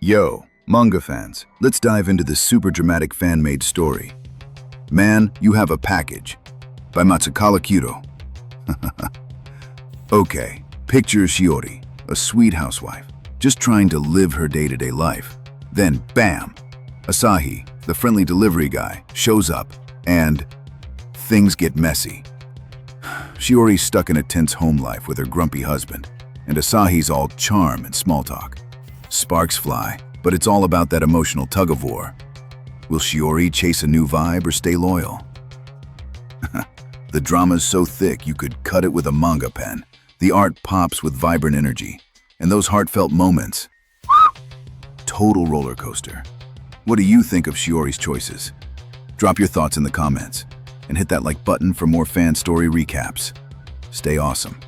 Yo, manga fans, let's dive into this super dramatic fan-made story. Man, You Have a Package by Matsukala Kiro. Okay, picture Shiori, a sweet housewife, just trying to live her day-to-day life. Then, bam! Asahi, the friendly delivery guy, shows up, and things get messy. Shiori's stuck in a tense home life with her grumpy husband, and Asahi's all charm and small talk. Sparks fly, but it's all about that emotional tug-of-war. Will Shiori chase a new vibe or stay loyal? The drama's so thick you could cut it with a manga pen. The art pops with vibrant energy, and those heartfelt moments. Total roller coaster. What do you think of Shiori's choices? Drop your thoughts in the comments, and hit that like button for more fan story recaps. Stay awesome.